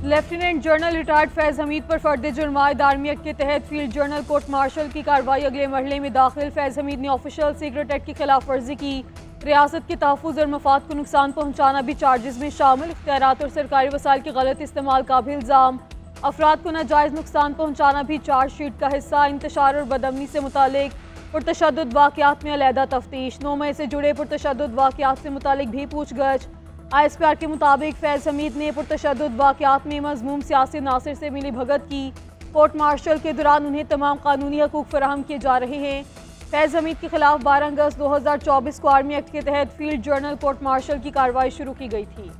Lieutenant general retired फैज़ हमीद पर फर्द जुर्माए army act के तहत फील्ड जनरल कोर्ट मार्शल की कार्रवाई अगले मरहले में दाखिल। फैज़ हमीद ने ऑफिशियल सीक्रेट एक्ट की खिलाफ वर्जी की। रियासत के तहफ़्फ़ुज़ और मफाद को नुकसान पहुँचाना भी चार्जेस में शामिल। इख्तियारात और सरकारी वसाइल के गलत इस्तेमाल का भी इल्ज़ाम। अफराद को नाजायज़ नुकसान पहुँचाना भी चार्जशीट का हिस्सा। इंतशार और बदअमनी से मुतालिक पुरतशद्दुद वाक़यात में अलहदा तफ्तीश। 9 मई से जुड़े पुरतशद्दुद वाक़यात से मुतालिक भी पूछगछ। ISPR के मुताबिक फैज़ हमीद ने पुरतशद्दुद वाक़यात में मज़मूम सियासी नासिर से मिली भगत की। कोर्ट मार्शल के दौरान उन्हें तमाम कानूनी हकूक़ फराहम किए जा रहे हैं। फैज़ हमीद के खिलाफ 12 अगस्त 2024 को आर्मी एक्ट के तहत फील्ड जनरल कोर्ट मार्शल की कार्रवाई शुरू की गई थी।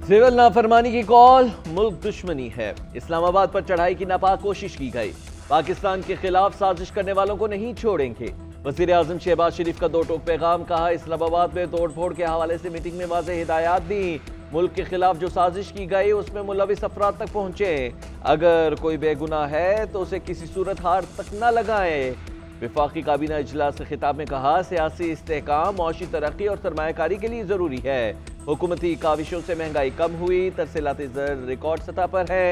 सिविल नाफरमानी की कॉल, मुल्क दुश्मनी है। इस्लामाबाद पर चढ़ाई की नापाक कोशिश की गई। पाकिस्तान के खिलाफ साजिश करने वालों को नहीं छोड़ेंगे। वज़ीर आज़म शहबाज शरीफ का दो टोक पैगाम। कहा, इस्लामाबाद में तोड़ फोड़ के हवाले से मीटिंग में वाज़ेह हिदायत दी। मुल्क के खिलाफ जो साजिश की गई उसमें मुलविस अफराद तक पहुंचे। अगर कोई बेगुनाह है तो उसे किसी सूरत हार तक न लगाए। वफाकी काबीना इजलास के खिताब में कहा, सियासी इस्तेहकाम, मौशी तरक्की और सरमायाकारी के लिए ज़रूरी है। हुकूमती काविशों से महंगाई कम हुई। तरसीलाती ज़र रिकॉर्ड सतह पर है।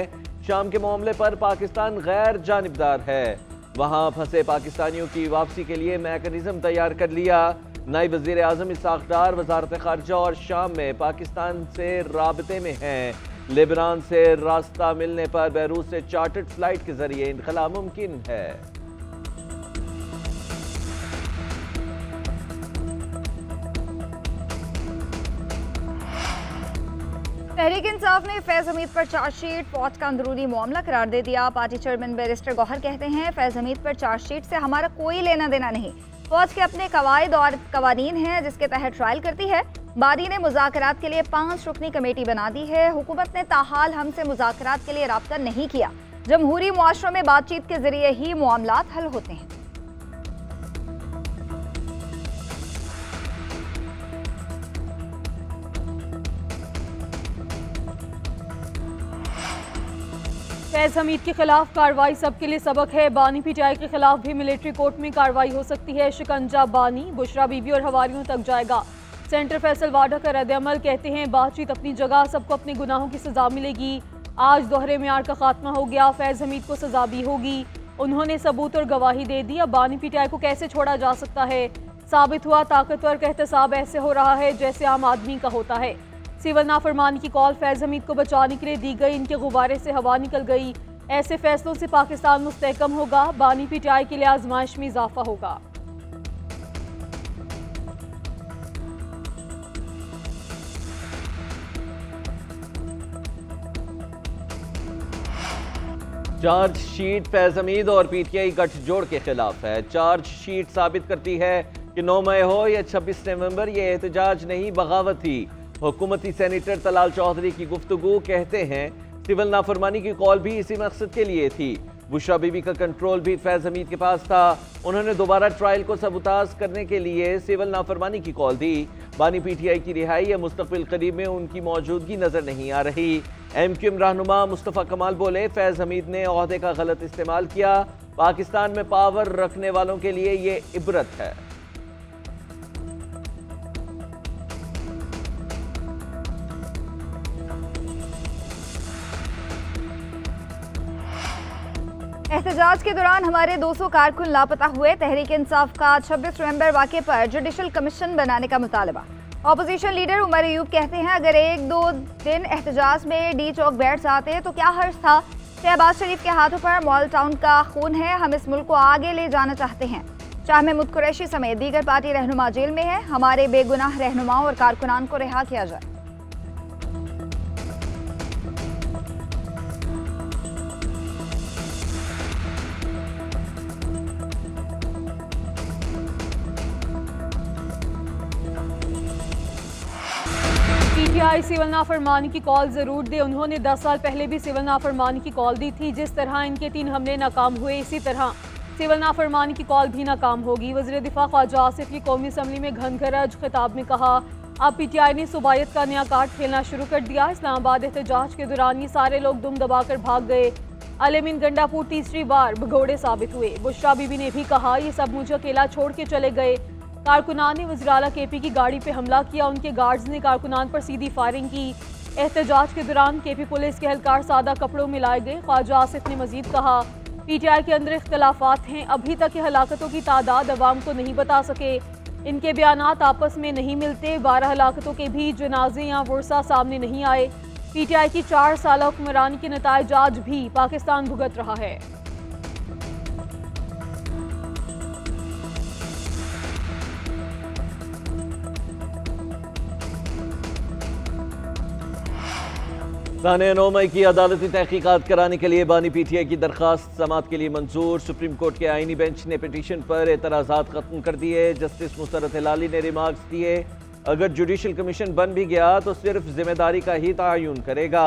शाम के मामले पर पाकिस्तान गैर जानिबदार है। वहाँ फंसे पाकिस्तानियों की वापसी के लिए मैकेनिज्म तैयार कर लिया। नायब वज़ीर आज़म इसहाक़ डार वज़ारत ख़ारजा और शाम में पाकिस्तान से राबते में हैं। लेबनान से रास्ता मिलने पर बैरूत से चार्टर्ड फ्लाइट के जरिए इनखला मुमकिन है। तहरीक इंसाफ ने फैज़ हमीद पर चार्जशीट फौज का अंदरूनी मामला करार दे दिया। पार्टी चेयरमैन बैरिस्टर गौहर कहते हैं, फैज़ हमीद पर चार्जशीट से हमारा कोई लेना देना नहीं। फौज के अपने कवायद और कवानीन हैं जिसके तहत ट्रायल करती है। बारी ने मुज़ाकरात के लिए 5 रुकनी कमेटी बना दी है। हुकूमत ने ताहाल हमसे मुज़ाकरात के लिए राब्ता नहीं किया। जमहूरी मुआशरों में बातचीत के जरिए ही मामलात हल होते हैं। फैज़ हमीद के खिलाफ कार्रवाई सबके लिए सबक है। बानी PTI के खिलाफ भी मिलिट्री कोर्ट में कार्रवाई हो सकती है। शिकंजा बानी, बुशरा बीबी और हवारियों तक जाएगा। सेंटर फैसल वाडा का रद्द-ए-अमल। कहते हैं, बातचीत अपनी जगह, सबको अपने गुनाहों की सजा मिलेगी। आज दोहरे मियार का खात्मा हो गया। फैज़ हमीद को सजा भी होगी। उन्होंने सबूत और गवाही दे दी। अब बानी PTI को कैसे छोड़ा जा सकता है? साबित हुआ ताकतवर का एहतसाब ऐसे हो रहा है जैसे आम आदमी का होता है। सिविल नाफरमानी की कॉल फैज़ हमीद को बचाने के लिए दी गई। इनके गुब्बारे से हवा निकल गई। ऐसे फैसलों से पाकिस्तान मुस्तहकम होगा। बानी PTI के लिए आजमाइश में इजाफा होगा। चार्जशीट फैज़ हमीद और PTI गठजोड़ के खिलाफ है। चार्जशीट साबित करती है कि 9 मई हो या 26 नवंबर, ये एहतजाज नहीं बगावत थी। हुकूमती सेनेटर तलाल चौधरी की गुफ्तगू। कहते हैं, सिविल नाफरमानी की कॉल भी इसी मकसद के लिए थी। बुशरा बीबी का कंट्रोल भी फैज़ हमीद के पास था। उन्होंने दोबारा ट्रायल को सबूताज करने के लिए सिविल नाफरमानी की कॉल दी। बानी PTI की रिहाई या मुस्तकबिल करीब में उनकी मौजूदगी नजर नहीं आ रही। MQM रहनुमा मुस्तफ़ा कमाल बोले, फैज़ हमीद ने ओहदे का गलत इस्तेमाल किया। पाकिस्तान में पावर रखने वालों के लिए ये इबरत है। एहतजाज के दौरान हमारे 200 कारकुन लापता हुए। तहरीक इंसाफ का 26 नवंबर वाक़े पर जुडिशल कमीशन बनाने का मुतालबा। अपोजिशन लीडर उमर अयूब कहते हैं, अगर 1-2 दिन एहतजाज में डी चौक बैठ जाते तो क्या हर्ज था। शहबाज शरीफ के हाथों पर मॉल टाउन का खून है। हम इस मुल्क को आगे ले जाना चाहते हैं। शाह महमूद कुरैशी समेत दीगर पार्टी रहनुमा जेल में है। हमारे बेगुनाह रहनुमाओं और कारकुनान को रिहा किया जाए। PTI सिविल नाफरमानी की कॉल जरूर दे। उन्होंने 10 साल पहले भी सिविल नाफरमानी की कॉल दी थी। जिस तरह इनके 3 हमले नाकाम हुए, इसी तरह सिविल नाफरमानी की कॉल भी नाकाम होगी। वज़ीर दिफा ख्वाजा आसिफ की कौमी असम्बली में घनघरज खिताब में कहा, अब PTI ने सुबायत का नया कार्ड खेलना शुरू कर दिया। इस्लामाबाद एहतजाज के दौरान ये सारे लोग दुम दबाकर भाग गए। अल-अमीन गंडापुर तीसरी बार भगोड़े साबित हुए। बुशरा बीबी ने भी कहा, ये सब मुझे अकेला छोड़ के चले गए। कारकुनान ने वज़ीर-ए-आला केपी की गाड़ी पे हमला किया। उनके गार्ड्स ने कारकुनान पर सीधी फायरिंग की। एहतजाज के दौरान केपी पुलिस के एहलकार सादा कपड़ों में लाए गए। ख्वाजा आसिफ ने मजीद कहा, पीटीआई के अंदर इख्तलाफात हैं, अभी तक ये हलाकतों की तादाद अवाम को नहीं बता सके। इनके बयानात आपस में नहीं मिलते। 12 हलाकतों के भी जनाजे या वर्सा सामने नहीं आए। पीटीआई की 4 साल हुक्मरानी के नताइज आज भी पाकिस्तान भुगत रहा है। ताने 9 मई की अदालती तहकीकात कराने के लिए बानी पीटीआई की दरखास्त समाअत के लिए मंजूर। सुप्रीम कोर्ट के आईनी बेंच ने पिटीशन पर एतराज़ात खत्म कर दिए। जस्टिस मुसरत हिलाली ने रिमार्क्स दिए, अगर जुडिशल कमीशन बन भी गया तो सिर्फ जिम्मेदारी का ही तयन करेगा।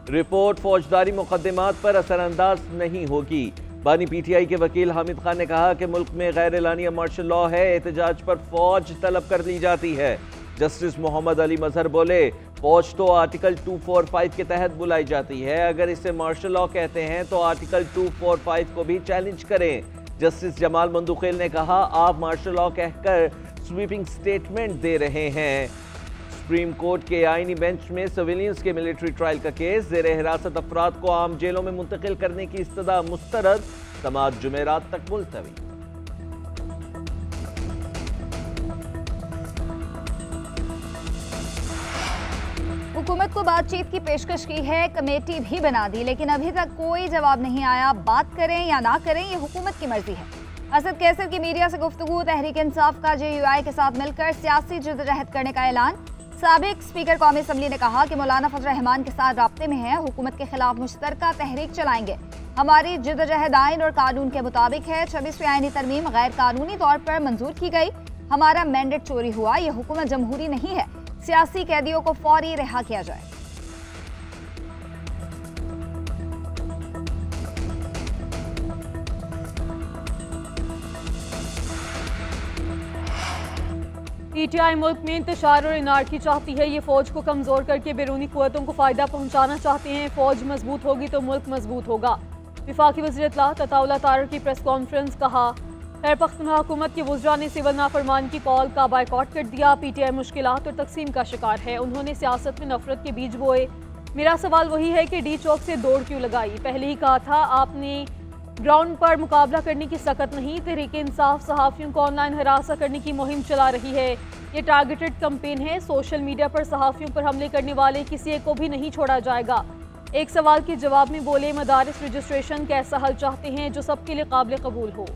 रिपोर्ट फौजदारी मुकदमात पर असरअंदाज नहीं होगी। बानी पीटीआई के वकील हामिद खान ने कहा कि मुल्क में गैर एलानिया मार्शल लॉ है, एहतजाज पर फौज तलब कर ली जाती है। जस्टिस मोहम्मद अली मजहर बोले, फौज तो आर्टिकल 245 के तहत बुलाई जाती है, अगर इसे मार्शल लॉ कहते हैं तो आर्टिकल 245 को भी चैलेंज करें। जस्टिस जमाल मंदुखेल ने कहा, आप मार्शल लॉ कहकर स्वीपिंग स्टेटमेंट दे रहे हैं। सुप्रीम कोर्ट के आईनी बेंच में सिविलियंस के मिलिट्री ट्रायल का केस, जेर हिरासत अफराद को आम जेलों में मुंतकिल करने की इस्तदा मुस्तरद, समाअत जुमेरात तक मुलतवी। हुकूमत को बातचीत की पेशकश की है, कमेटी भी बना दी, लेकिन अभी तक कोई जवाब नहीं आया। बात करें या ना करें, ये हुकूमत की मर्जी है। असद कैसर की मीडिया से गुफ्तगू, तहरीक इंसाफ का JUI के साथ मिलकर सियासी जदोजहद करने का ऐलान। साबिक स्पीकर कौमी असम्बली ने कहा कि मौलाना फजल रहमान के साथ राब्ते में है, हुकूमत के खिलाफ मुश्तरका तहरीक चलाएंगे। हमारी जदोजहद आइन और कानून के मुताबिक है। 26वीं आईनी तरमीम गैर कानूनी तौर पर मंजूर की गई। हमारा मैंडेट चोरी हुआ। ये हुकूमत जमहूरी नहीं है। सियासी कैदियों को फौरी रिहा किया जाए। पीटीआई मुल्क में इंतशार और इनारकी चाहती है। ये फौज को कमजोर करके बैरूनी कुव्वतों को फायदा पहुंचाना चाहते हैं। फौज मजबूत होगी तो मुल्क मजबूत होगा। विफाकी वज़ीर इत्तला तताउला तारर की प्रेस कॉन्फ्रेंस, कहा, खैर पख्तूनख्वा हुकूमत के वुज़रा ने सिविल नाफरमान की कॉल का बायकॉट कर दिया। पीटीआई मुश्किलात और तकसीम का शिकार है। उन्होंने सियासत में नफरत के बीज बोए। मेरा सवाल वही है कि डी चौक से दौड़ क्यों लगाई? पहले ही कहा था आपने ग्राउंड पर मुकाबला करने की सकत नहीं। तहरीक इंसाफ सहाफ़ियों को ऑनलाइन हरासा करने की मुहिम चला रही है। ये टारगेटेड कैंपेन है। सोशल मीडिया पर सहाफ़ियों पर हमले करने वाले किसी एक को भी नहीं छोड़ा जाएगा। एक सवाल के जवाब में बोले, मदारिस रजिस्ट्रेशन कैसा हल चाहते हैं जो सबके लिए काबिल कबूल हो?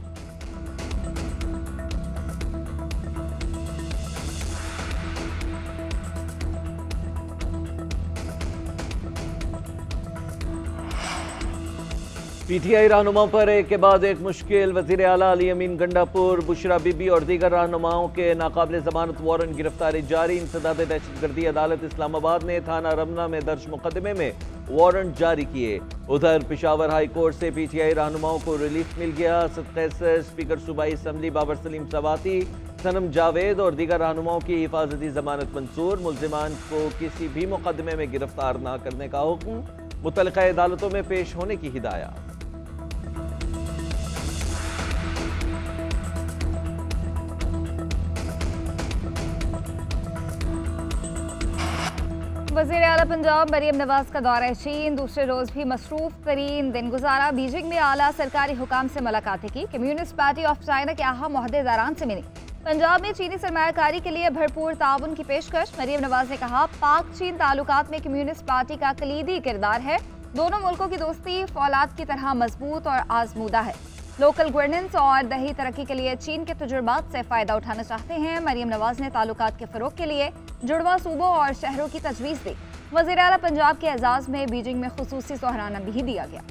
पीटीआई रहनुमाओं पर एक के बाद एक मुश्किल। वज़ीर आला अल-अमीन गंडापुर, बुशरा बीबी और दीगर रहनुमाओं के नाकाबिल ज़मानत वारंट गिरफ्तारी जारी। इंसदाद दहशतगर्दी अदालत इस्लामाबाद ने थाना रमना में दर्ज मुकदमे में वारंट जारी किए। उधर पेशावर हाई कोर्ट से पीटीआई रहनुमाओं को रिलीफ मिल गया। असद कैसर, स्पीकर सूबाई असम्बली बाबर सलीम सवाती, सनम जावेद और दीगर रहनुमाओं की हिफाजती जमानत मंसूर। मुल्जिमान को किसी भी मुकदमे में गिरफ्तार न करने का हुक्म, मुतल्लिका अदालतों में पेश होने की हिदायत। वज़ीर आला पंजाब मरियम नवाज का दौरा चीन, दूसरे रोज भी मसरूफ तरीन दिन गुजारा। बीजिंग में आला सरकारी हुकाम से मुलाकातें की। कम्युनिस्ट पार्टी ऑफ चाइना के अहम ओहदेदारान से मिली। पंजाब में चीनी सरमायाकारी के लिए भरपूर ताउन की पेशकश। मरियम नवाज ने कहा, पाक चीन ताल्लुकात में कम्युनिस्ट पार्टी का कलीदी किरदार है। दोनों मुल्कों की दोस्ती फौलाद की तरह मजबूत और आजमूदा है। लोकल गवर्नेंस और दही तरक्की के लिए चीन के तजुर्बात से फ़ायदा उठाना चाहते हैं। मरियम नवाज ने ताल्लुकात के फ़रोग के लिए जुड़वा सूबों और शहरों की तजवीज़ दी। वज़ीर आला पंजाब के एजाज़ में बीजिंग में खुसूसी सोहराना भी दिया गया।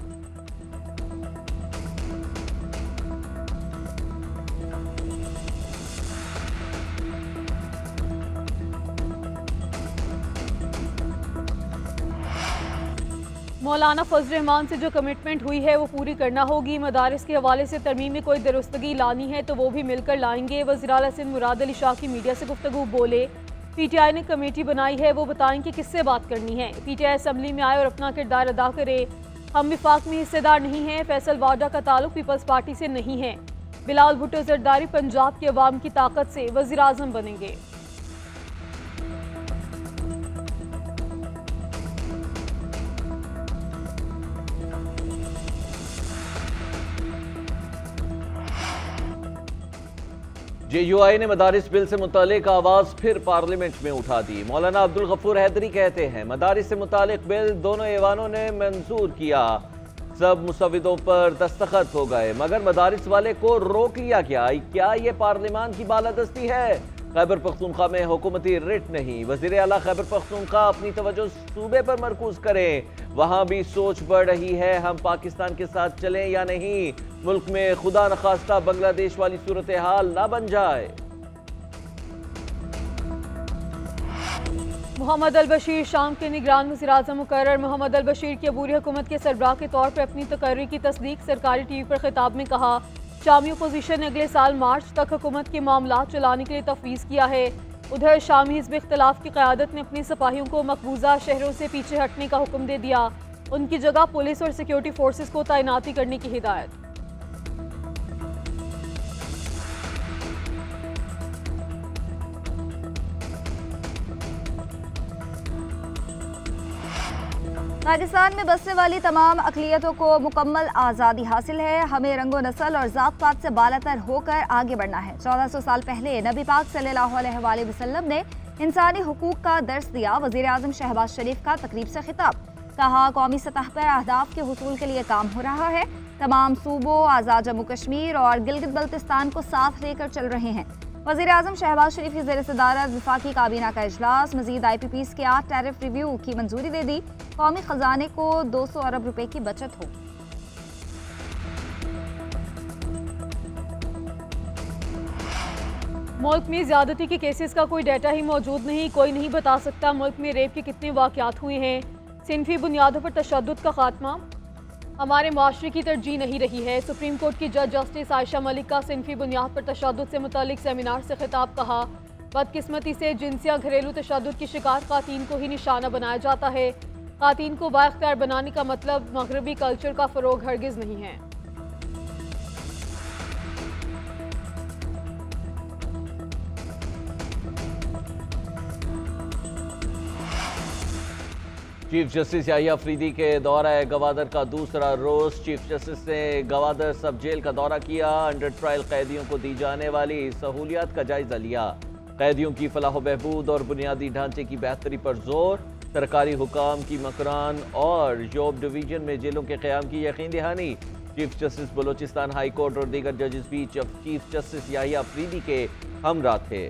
मौलाना फजल रहमान से जो कमिटमेंट हुई है वो पूरी करना होगी। मदारिस के हवाले से तरमीम में कोई दुरुस्तगी लानी है तो वो भी मिलकर लाएंगे। वज़ीर आला सिंध मुराद अली शाह की मीडिया से गुफ्तगू, बोले, पीटीआई ने कमेटी बनाई है, वो बताएं कि किससे बात करनी है। पीटीआई असम्बली में आए और अपना किरदार अदा करे। हम विफाक में हिस्सेदार नहीं हैं। फैसल वाडा का ताल्लुक पीपल्स पार्टी से नहीं है। बिलावल भुट्टो जरदारी पंजाब के अवाम की ताकत से वज़ीर आज़म बनेंगे। JUI ने मदारिस बिल से मुतालिक आवाज फिर पार्लियामेंट में उठा दी। मौलाना अब्दुल गफूर हैदरी कहते हैं मदारिस से मुतालिक बिल दोनों ऐवानों ने मंजूर किया, सब मुसविदों पर दस्तखत हो गए, मगर मदारिस वाले को रोक लिया गया। क्या ये पार्लियामान की बालादस्ती है? खैबर पख्तूनख्वा में हुकूमती रिट नहीं। वज़ीर आला खैबर पख्तूनख्वा अपनी तवज्जो सूबे पर मरकूज करें, वहां भी सोच बढ़ रही है हम पाकिस्तान के साथ चलें या नहीं, मुल्क में खुदा नखास्ता बांग्लादेश वाली सूरत हाल ना बन जाए। मोहम्मद अल बशीर शाम के निगरान वज़ीर आज़म मुकर्रर। मोहम्मद अल बशीर की अबूरी हुकूमत के सरबराह के तौर पर अपनी तकर्री की तस्दीक सरकारी TV पर खिताब में कहा। शामी अपोजिशन ने अगले साल मार्च तक हुकूमत के मामला चलाने के लिए तफवीज़ किया है। उधर शामी हिज़्ब इख्तिलाफ की क़यादत ने अपने सिपाहियों को मकबूजा शहरों से पीछे हटने का हुक्म दे दिया। उनकी जगह पुलिस और सिक्योरिटी फोर्सेस को तैनाती करने की हिदायत। पाकिस्तान में बसने वाली तमाम अक़लियतों को मुकम्मल आज़ादी हासिल है। हमें रंगो नस्ल और ज़ात पात से बालातर होकर आगे बढ़ना है। 1400 साल पहले नबी पाक सल्लल्लाहु अलैहि वसल्लम ने इंसानी हुकूक का दर्स दिया। वज़ीर आज़म शहबाज शरीफ का तकरीब से खिताब, कहा कौमी सतह पर अहदाफ के हुसूल के लिए काम हो रहा है। तमाम सूबों, आज़ाद जम्मू कश्मीर और गिलगित बल्तिस्तान को साथ लेकर चल रहे हैं। वज़ीर आज़म शहबाज शरीफ की ज़ेर सदारत वफाकी काबीना का इजलास। मज़ीद IPPs के 8 टैरिफ रिव्यू की मंजूरी दे दी। कौमी खजाने को 200 अरब रुपए की बचत हो। मुल्क में ज्यादती के केसेस का कोई डाटा ही मौजूद नहीं। कोई नहीं बता सकता मुल्क में रेप के कितने वाक़यात हुए हैं। सिनफी बुनियादों पर तशद्दुद का खात्मा हमारे माशरे की तरजीह नहीं रही है। सुप्रीम कोर्ट की जज जस्टिस आयशा मलिक का सिनफी बुनियाद पर तशद्दुद से मुतालिक सेमिनार से खिताब, कहा बदकिस्मती से जिनसिया घरेलू तशद्दुद की शिकार खातून को ही निशाना बनाया जाता है। खातून को बाइख्तियार बनाने का मतलब मगरबी कल्चर का फ़रोग हरगिज़ नहीं है। चीफ जस्टिस याहिया अफरीदी के दौरा गवादर का दूसरा रोज। चीफ जस्टिस ने गवादर सब जेल का दौरा किया। अंडर ट्रायल कैदियों को दी जाने वाली सहूलियात का जायजा लिया। कैदियों की फलाह बहबूद और बुनियादी ढांचे की बेहतरी पर जोर। सरकारी हुकाम की मकरान और जॉब डिवीजन में जेलों के क़याम की यकीन दहानी। Chief justice Balochistan high court और दीगर जजेस भी चीफ जस्टिस याहिया अफरीदी के हमरा थे।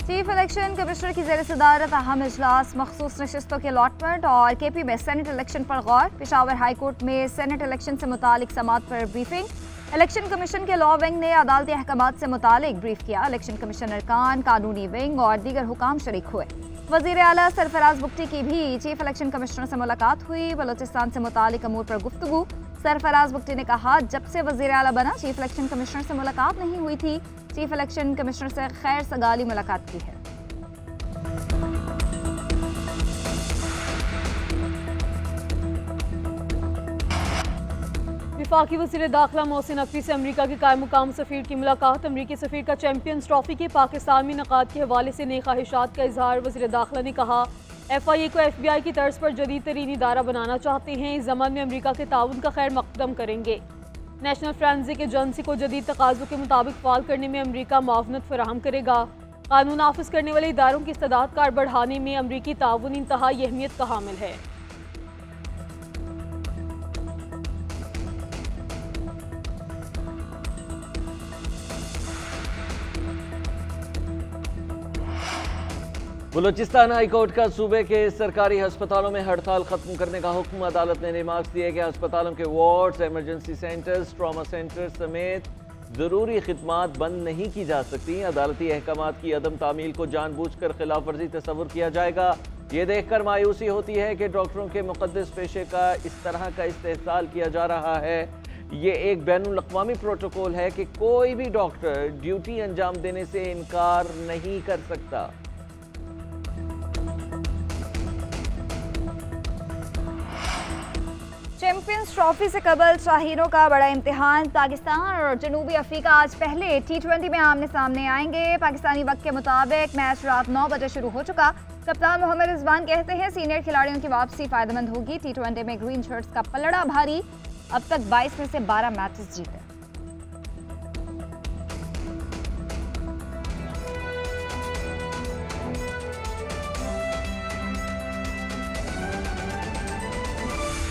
चीफ इलेक्शन कमिश्नर की ज़ेर सदारत अहम इजलास। मखसूस नशस्तों के अलॉटमेंट और KP में सेनेट इलेक्शन पर गौर। पेशावर हाई कोर्ट में सेनेट इलेक्शन से मुतालिक समात पर ब्रीफिंग। इलेक्शन कमीशन के लॉ विंग ने अदालती अहकामात से मुतालिक ब्रीफ किया। इलेक्शन कमीशन अरकान, कानूनी विंग और दीगर हुकाम शरीक हुए। वज़ीर आला सरफराज बुगटी की भी चीफ इलेक्शन कमिश्नर से मुलाकात हुई। बलोचिस्तान से मुतालिक अमूर पर गुफ्तगू। सरफराज बुगटी ने कहा जब से वज़ीर आला बना चीफ इलेक्शन कमिश्नर से मुलाकात नहीं हुई थी। चीफ इलेक्शन कमिश्नर से खैर सगाली मुलाकात की है। वफाकी वज़ीर दाखिला मोहसिन नकवी से अमरीका के कायम मुकाम सफ़ीर की मुलाकात। अमरीकी सफ़ीर का चैंपियंस ट्रॉफी के पाकिस्तान में नक़ाद के हवाले से नई ख्वाहिशात का इजहार। वज़ीर दाखिला ने कहा FIA को FBI की तर्ज पर जदीद तरीन इदारा बनाना चाहते हैं। इस ज़मान में अमरीका के ताउन का खैर मकदम करेंगे। नेशनल फोरेंसिक एजेंसी को जदीद तकाज़ों के मुताबिक फ़ाल करने में अमरीका मुआवनत फराहम करेगा। कानून नाफिज करने वाले इदारों की इस्तेदाद कार बढ़ाने में अमरीकी ताउन इंतहाई अहमियत का हामिल है। बलूचिस्तान हाई कोर्ट का सूबे के सरकारी अस्पतालों में हड़ताल खत्म करने का हुक्म। अदालत ने रिमार्क्स दिए कि अस्पतालों के wards, emergency centres, trauma centres समेत जरूरी खिदमात बंद नहीं की जा सकती। अदालती अहकामात की अदम तामील को जानबूझकर खिलाफ वर्जी तस्वुर किया जाएगा। ये देखकर मायूसी होती है कि डॉक्टरों के मुकद्दस पेशे का इस तरह का इस्तेहसाल किया जा रहा है। ये एक बैनुल अक़वामी प्रोटोकॉल है कि कोई भी डॉक्टर ड्यूटी अंजाम देने से इनकार नहीं कर सकता। चैंपियंस ट्रॉफी से कबल शाहीनों का बड़ा इम्तिहान। पाकिस्तान और जनूबी अफ्रीका आज पहले T20 में आमने सामने आएंगे। पाकिस्तानी वक्त के मुताबिक मैच रात 9 बजे शुरू हो चुका। कप्तान मोहम्मद रिजवान कहते हैं सीनियर खिलाड़ियों की वापसी फायदेमंद होगी। T20 में ग्रीन शर्ट्स का पलड़ा भारी, अब तक 22 में से 12 मैचेस जीते।